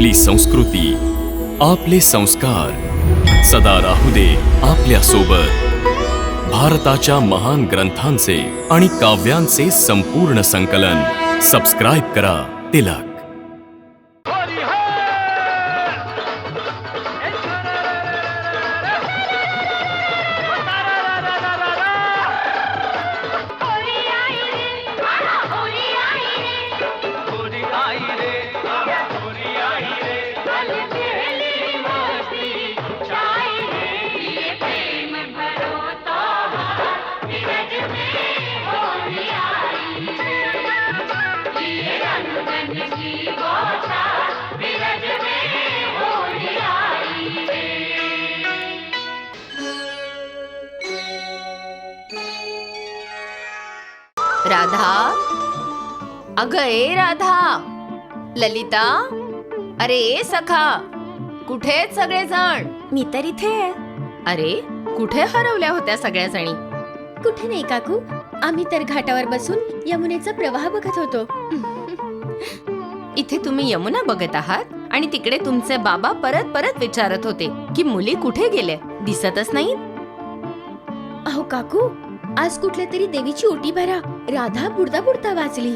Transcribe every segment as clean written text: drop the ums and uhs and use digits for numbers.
आपली संस्कृती, आपले संस्कार सदा राहू दे आपल्या सोबत. भारताच्या महान ग्रंथांचे आणि काव्यांचे संपूर्ण संकलन. सबस्क्राईब करा तिलक. राधा, अगं ए राधा, ललिता, अरे ए सखा, कुठे आहेत सगळेजण? मी तर इथे आहे. अरे कुठे हरवल्या होत्या सगळ्या जणी? कुठे नाही काकू, आम्ही तर घाटावर बसून यमुनेचा प्रवाह बघत होतो. इथे तुम्ही यमुना बघत आहात आणि तिकडे तुमचे बाबा परत परत विचारत होते की मुली कुठे गेल्या, दिसतच नाही. अहो काकू, आज कुठल्या तरी देवीची ओटी भरा राधा बुडता बुडता वाचली.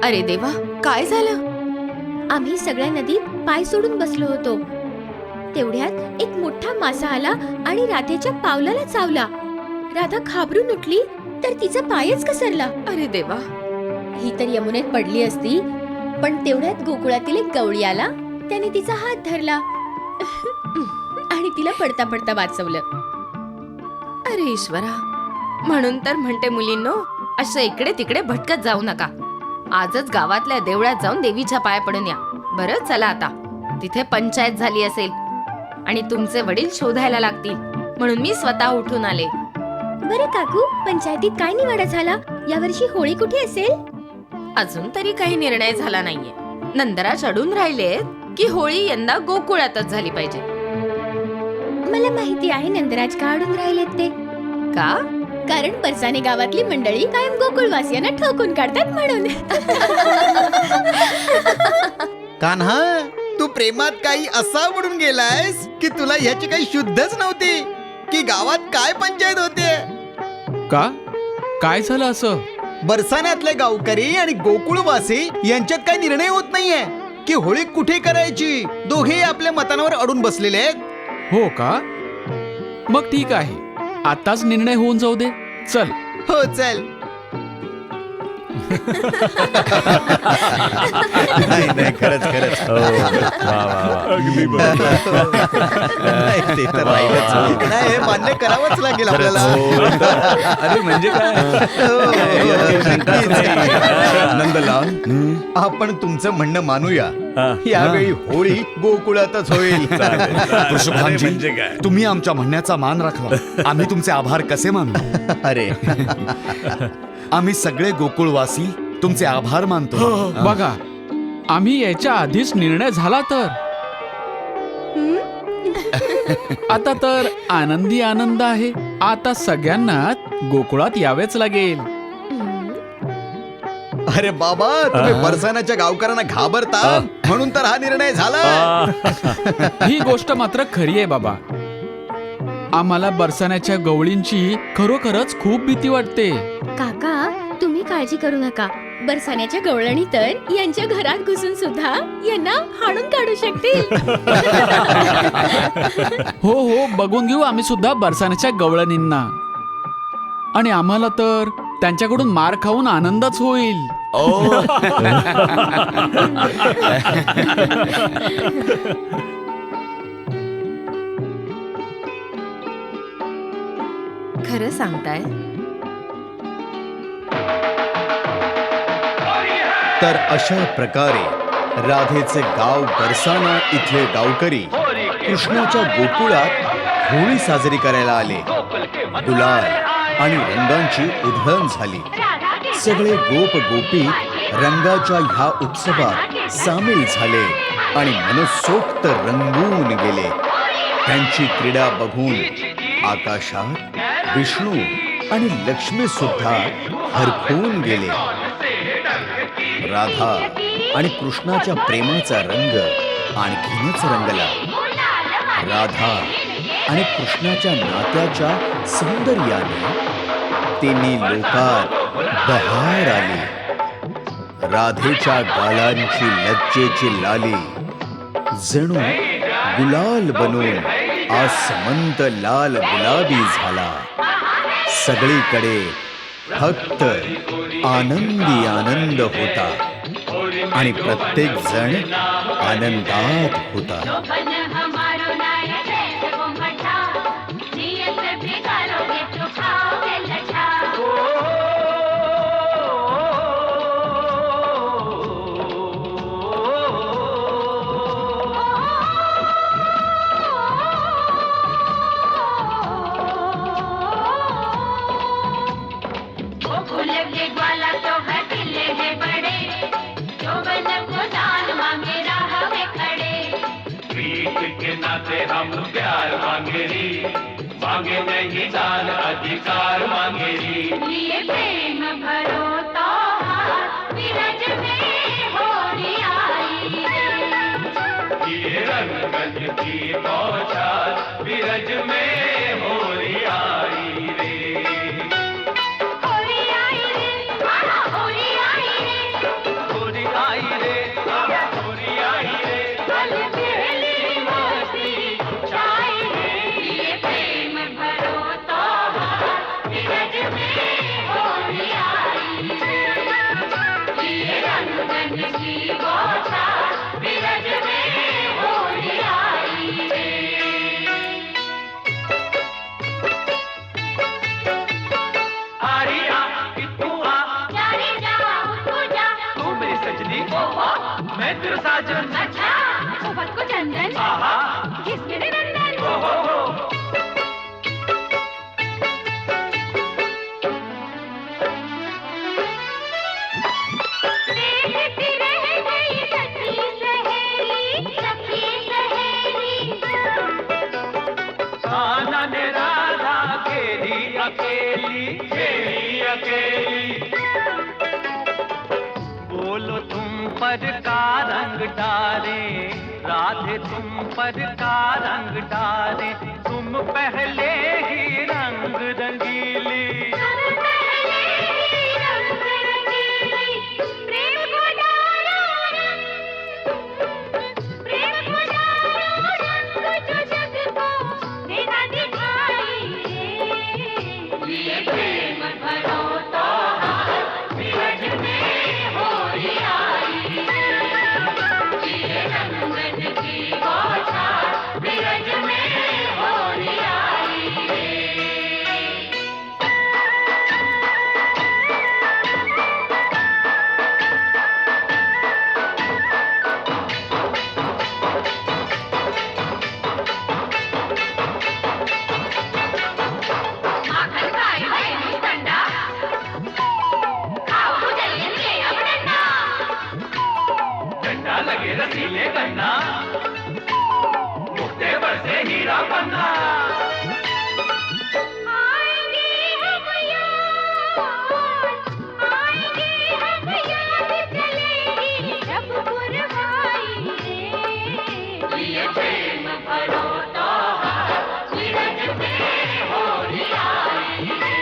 अरे देवा, काय झालं? आम्ही सगळ्या नदीत पाय सोडून बसलो होतो. तेवढ्यात एक मोठा मासा आला आणि राधेच्या पावलाला चावला. राधा घाबरून उठली तर तिचा पायच घसरला. अरे देवा, ही तर यमुनेत पडली असती, पण तेवढ्यात गोकुळातील एक गवळी आला. त्याने तिचा हात धरला आणि तिला पडता पडता वाचवलं. अरे ईश्वरा, म्हणून तर म्हणते मुलींनो, असं इकडे तिकडे भटकत जाऊ नका. आजच गावातल्या देवळात जाऊन देवीच्या पाया पडून या. बरं, चला आता. तिथे पंचायत झाली असेल आणि तुमचे वडील शोधायला लागतील, म्हणून मी स्वतः उठून आले. बरं काकू, पंचायतीत काय निवाडा झाला? यावर्षी होळी कुठे असेल? अजून तरी काही निर्णय झाला नाहीये. नंदराज अडून राहिलेत की होळी यंदा गोकुळातच झाली पाहिजे. मला माहिती आहे नंदराज का अडून राहिलेत ते. का? कारण परसाने गावातली मंडळी कायम गोकुळवासियांना ठोकून काढतात म्हणून. कान्हा, तू प्रेमात काही असा बुडून गेलायस की तुला ह्याची काही शुद्धच नव्हती की गावात काय पंचायत होते. का? काय झालं असं? बरसाण्यातले गावकरी आणि गोकुळवासी यांच्यात काही निर्णय होत नाहीये की होळी कुठे करायची. दोघेही आपल्या मतांवर अडून बसलेले आहेत. हो का? मग ठीक आहे, आताच निर्णय होऊन जाऊ दे. चल. हो, चल. नाही नाही, खरंच खरंच. ते तर राहिलंच. नाही, हे मान्य करावंच लागेल आपल्याला. अरे म्हणजे काय? नंदलाल, आपण तुमचं म्हणणं मानूया. यावेळी होळी गोकुळातच होईल. म्हणजे तुम्ही आमच्या म्हणण्याचा मान राखला. आम्ही तुमचे आभार कसे मानू? अरे, आम्ही सगळे गोकुळवासी तुमचे आभार मानतो. बघा, आम्ही याच्या आधीच निर्णय झाला तर. आता तर आनंदी आनंद आहे. आता सगळ्यांना गोकुळात यावेच लागेल. अरे बाबा, तुम्ही बरसाण्याच्या गावकऱ्यांना घाबरता म्हणून तर हा निर्णय झाला. ही गोष्ट मात्र खरी आहे बाबा. आम्हाला बरसाण्याच्या गवळींची खरोखरच खूप भीती वाटते. काका, तुम्ही काळजी करू नका. बरसाण्याच्या गवळणी तर यांच्या घरात घुसून सुद्धा यांना हाणून काढू शकतील. हो हो, बघून घेऊ आम्ही सुद्धा बरसाण्याच्या गवळणींना. आणि आम्हाला तर त्यांच्याकडून मार खाऊन आनंदच होईल. खरं सांगताय? तर अशा प्रकारे राधेचे गाव बरसाना इथले गावकरी कृष्णाच्या गोकुळात होळी साजरी करायला आले. गुलाल आणि रंगांची उधळण झाली. सगळे गोप गोपी रंगाच्या ह्या उत्सवात सामील झाले आणि मनसोक्त रंगून गेले. त्यांची क्रीडा बघून आकाशात विष्णू आणि लक्ष्मी सुद्धा हरखून गेले. राधा आणि कृष्णाच्या प्रेमाचा रंग आणखीनच रंगला. राधा आणि कृष्णाच्या नात्याच्या सौंदर्याने तिन्ही लोकात बहार आली. राधेच्या गालांची लज्जेची लाली जणू गुलाल बनून आसमंत लाल गुलाबी झाला. सगळीकडे फक्त आनंदी आनंद होता आणि प्रत्येक जण आनंदात होता. हम प्यार मांगेरी, मांगे नहीं दान अधिकार मांगेरी. ये प्रेम भरो तो विरज में होरी आई. ये रंगन की बौछार विरज में होरी आई रे. होरी आई रे, होरी आई रे, होरी आई रे, होरी आई रे. मैं तेरा साजन. अच्छा, सोबत को चंदन. किस मेरे नंदन. देखती रह गई सखी सहेली, सखी सहेली. कान्हा ने राधा खेली अकेली, खेली अकेली. बोलो तुम पर का रंग डाले, राधे तुम पर का रंग डाले. तुम पहले ही रंग रंगीली. प्रेम को डालो रंग, प्रेम को डालो रंग जो जग को देना दिखाई रे. ये प्रेम भरो तो विरज में होरी आई. ये रंगन की बौछार विरज में होरी आई रे. माखन खाई है मुस्कंडा, खाओ जल्दी ले अब डंडा. डंडा लगे रसीले गन्ना, मुक्ते बरसे हीरा पन्ना. आएंगे हम याद, आएंगे हम याद चलेगी जब पुरवाई रे. ये प्रेम भरो तो विरज में होरी आई रे.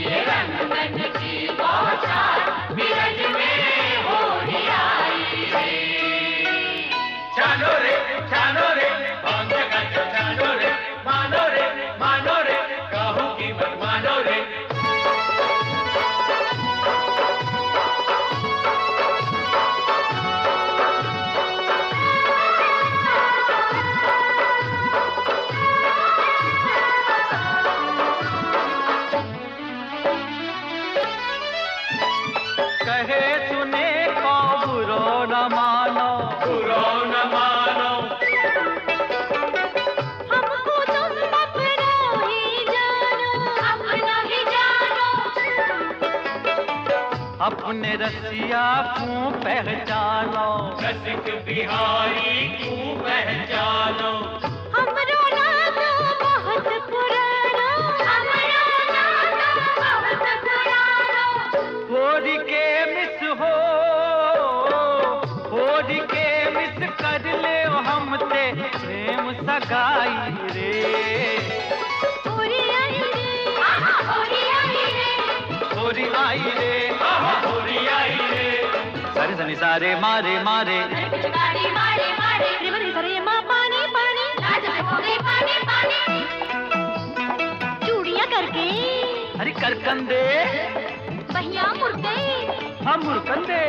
ये रंगन की बौछार विरज में होरी आई रे. छानो रे भांग जगाचा छानो रे. मानो रे कहूँ की मत मानो रे. कहे सुने को बुरो न मानो, बुरो न मानो. हमको तुम अपना ही जानो, अपना ही जानो. अपने रसिया क्यों पहचानो, रसिक बिहारी क्यों पहचानो. हमरो नातो बहुत पुरानो, हमरो नातो बहुत पुरानो. होरी के मिस हो, होरी के मिस जिस कर ले हम ते प्रेम सगाई रे होरी आई रे होरी आई रे सरे सनी सारे मारे मारे पिचकारी मारे मारे रिवर सरे माँ पानी पानी लाज हो गई पानी पानी चूड़ियाँ करके अरे करकंदे बहिया मुड़ गई हम मुरकंदे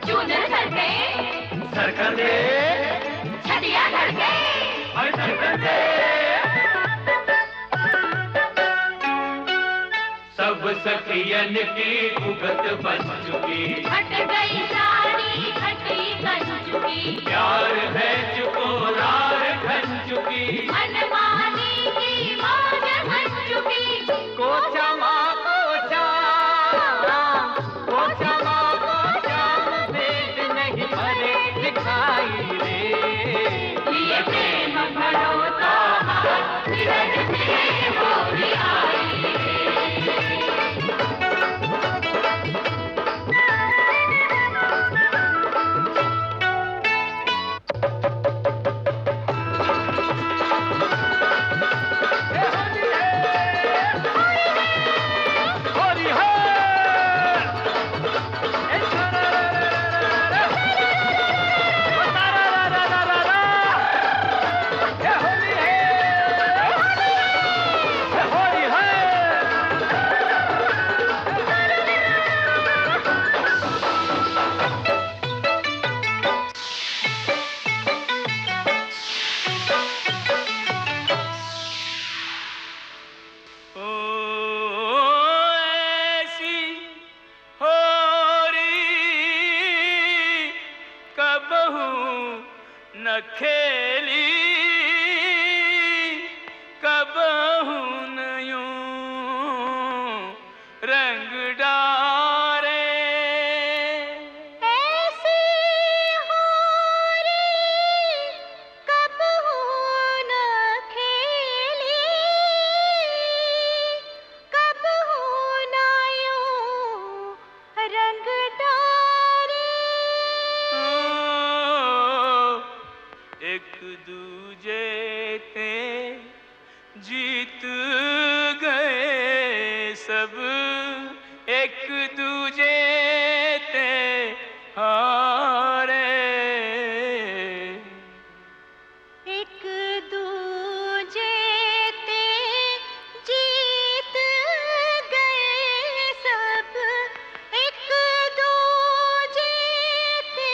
चूनर करके सरकंदे छतिया करके अरे सरकंदे सब सखियन की उगत बन चुकी हट गई साड़ी खटी बन चुकी प्यार है चुकोरार घन चुकी मनमानी की मौज बन चुकी कोचा माँ कोचा कोचा माँ कोचा भेद नहीं भरे दिखाई रे ये प्रेम भरो तो हाथ धीरज से होरी आई होरी है होरी है ओ ऐसी होरी कबहू न खेली कबहू न यूं रंग डारे ऐसी होरी कब हो न खेली कब हो न यूं रंग डारे एक दूजे ते जीत गए सब एक दूजे ते हारे एक दूजे ते जीत गए सब एक दूजे ते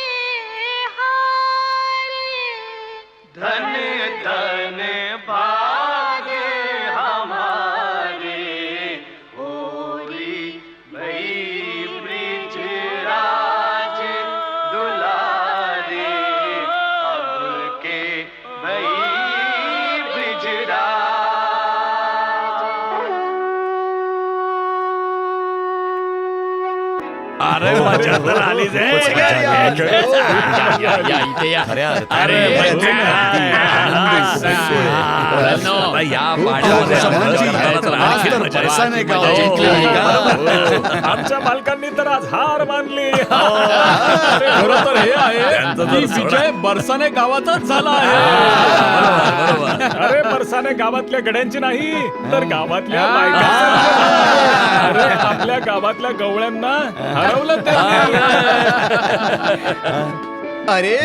हारे धन धन भागे हमारे होरी भई ब्रिज राज दुलारे अब के भई ब्रिज अरे मजा तर आलीच खऱ्या अरे आमच्या मालकांनी तर आज हार मानली. खरं तर हे आहे की विजय बरसाने गावाचाच झाला आहे. अरे परसाने गावातल्या गड्यांची नाही तर गावातल्या बायकांची. अरे आपल्या गावातल्या गवळ्यांना हरवलं त्यांनी. अरे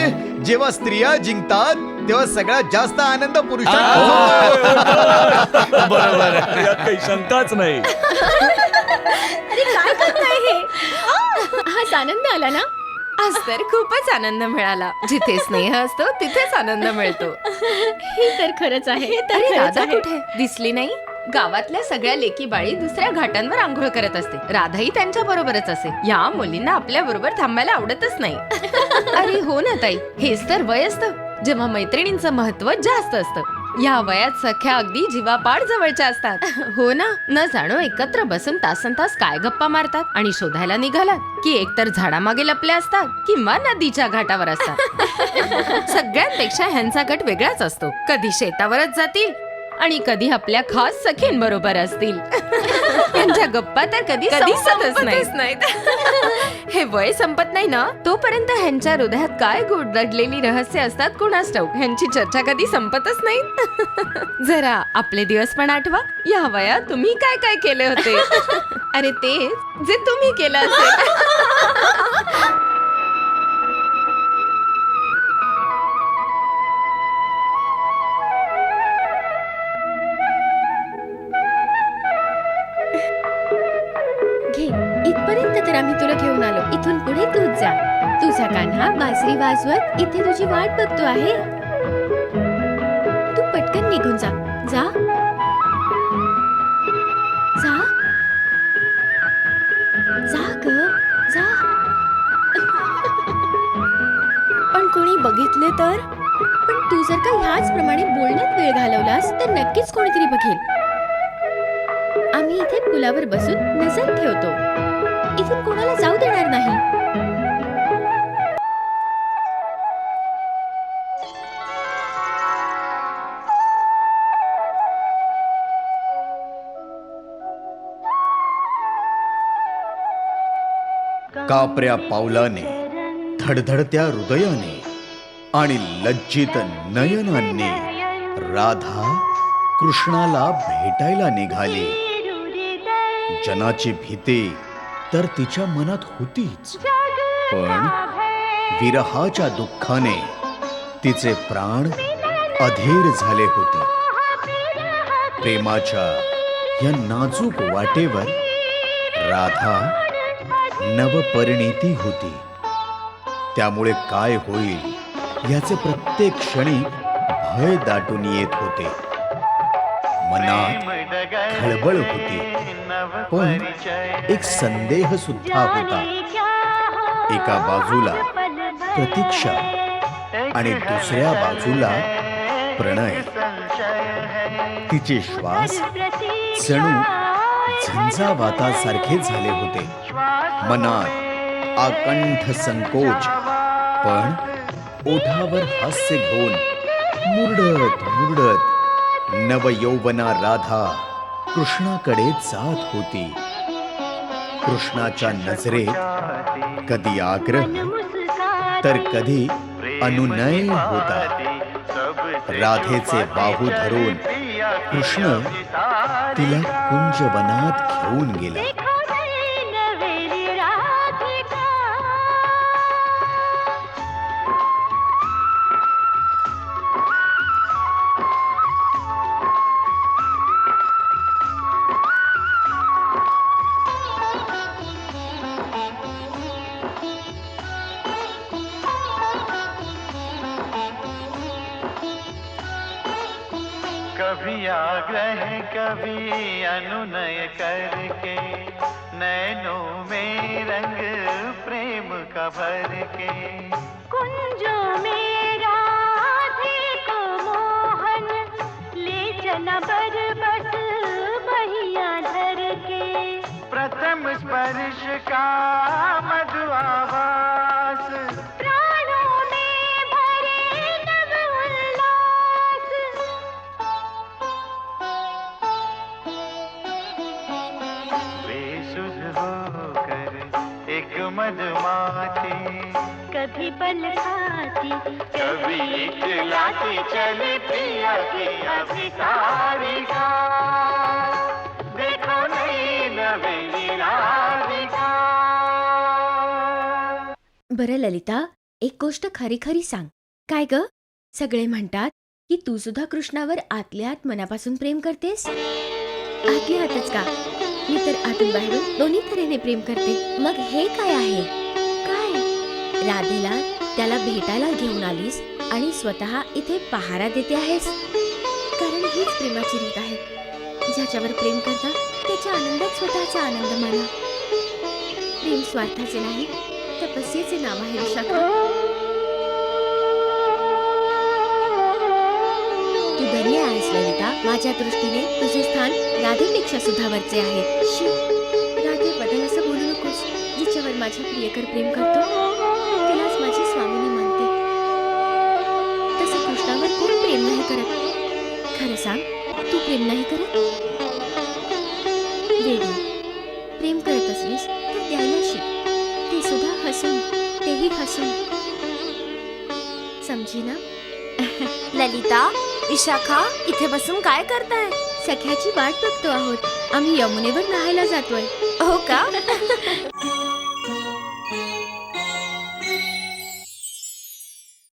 जेव्हा स्त्रिया जिंकतात तेव्हा सगळ्यात जास्त आनंद पुरुषांना होतो. बरोबर यात काही शंकाच नाही. अरे काय करताय हे हाच आनंद आला ना आज तर खूपच आनंद मिळाला. जिथे स्नेह असतो तिथेच आनंद मिळतो. हे तर खरंच आहे अरे राधा कुठे दिसली नाही? गावातल्या सगळ्या लेकी बाळी दुसऱ्या घाटांवर आंघोळ करत असते. राधाही त्यांच्या बरोबरच असे. या मुलींना आपल्या बरोबर थांबायला आवडतच नाही. अरे हो ना ताई, हेच तर वय असतं जेव्हा मैत्रिणींचं महत्व जास्त असतं. या वयात सख्या अगदी जीवापाड जवळच्या असतात. हो ना, न जाणो एकत्र बसून तासनतास काय गप्पा मारतात आणि शोधायला निघालात की एकतर झाडामागे लपले असतात किंवा नदीच्या घाटावर असतात. सगळ्यांपेक्षा ह्यांचा गट वेगळाच असतो. कधी शेतावरच जातील आणि कधी आपल्या खास सखींबरोबर असतील. यांच्या गप्पा तर कधी संपतच नाहीत. हे वय संपत नाही ना तोपर्यंत ह्यांच्या हृदयात काय गोड दडलेली रहस्य असतात कोणास ठाऊक. ह्यांची चर्चा कधी संपतच नाही. जरा आपले दिवस पण आठवा. या वयात तुम्ही काय काय केले होते. अरे तेच जे तुम्ही केलं असेल. घे, इथपर्यंत तर आम्ही तुला घेऊन आलो. इथून पुढे तूच जा. तुझा कान्हा बासरी वाजवत इथे तुझी वाट बघतो आहे. तू पटकन निघून जा. जा जा जा ग जा. पण कोणी बघितले तर? पण तू जर का ह्याच प्रमाणे बोलण्यात वेळ घालवलास तर नक्कीच कोणीतरी बघेल. आम्ही इथे पुलावर बसून नजर ठेवतो. इथून कोणाला जाऊ देणार नाही. कापऱ्या पावलाने, धडधडत्या हृदयाने आणि लज्जित नयनांनी राधा कृष्णाला भेटायला निघाली. जनाची भीती तर तिच्या मनात होतीच, पण विरहाच्या दुःखाने तिचे प्राण अधीर झाले होते. प्रेमाच्या या नाजूक वाटेवर राधा नवपरिणीती होती. त्यामुळे काय होईल याचे प्रत्येक क्षणी भय दाटून येत होते. मनात खळबळ होती, पण एक संदेह सुद्धा होता. एका बाजूला प्रतीक्षा आणि दुसऱ्या बाजूला प्रणय. तिचे श्वास जणू झंझावातासारखे झाले होते. मनात आकंठ संकोच, पण ओठावर हास्य घेऊन मुरडत मुरडत नवयौवना राधा कृष्णाकडे जात होती. कृष्णाच्या नजरेत कधी आग्रह तर कधी अनुनय होता. राधेचे बाहू धरून कृष्ण तिला कुंजवनात घेऊन गेला. कभी आग्रह कभी अनुनय करके नैनों में रंग प्रेम का भर के कुंजो में राधे को मोहन ले चला बरबस बहिया धर के. प्रथम स्पर्श का मधु आवास प्राणों में भरे नव उल्लास. बेसुध होकर एक मधुमाती कभी पल खाती कभी इकलाती चली पिया की अभिसारिका. देखो नई नवेली राधिका. बरं ललिता, एक गोष्ट खरी खरी सांग. काय ग? सगळे म्हणतात की तू सुद्धा कृष्णावर आतल्या आत मनापासून प्रेम करतेस. आतल्या आतच का? मी तर आतून बाहेरून दोन्ही तऱ्हेने प्रेम करते. मग हे काय आहे? काय? राधेला त्याला भेटायला घेऊन आलीस आणि स्वतः इथे पहारा देते आहेस. कारण हीच प्रेमाची रीत आहे. ज्याच्यावर प्रेम करता त्याच्या आनंदात स्वतःचा आनंद माना. प्रेम स्वार्थाचे नाही, तपस्येचे नाव आहे विशाखा. तू धन्य आहेस ललिता. माझ्या दृष्टीने तुझे स्थान राधेपेक्षा सुद्धा वरचे आहे. शी, राधेबद्दल असं बोलू नकोस. जिच्यावर माझ्या प्रियकर प्रेम करतो तिलाच माझी स्वामिनी मानते. तसे कृष्णावर कोण प्रेम नाही करत? खरं सांग, तू प्रेम नाही करत? वेडी, हसून. समजी ना? ललिता, विशाखा, इथे बसून काय करताय? सख्याची वाट बघतो आहोत. आम्ही यमुनेवर न्हायला जातोय. हो का?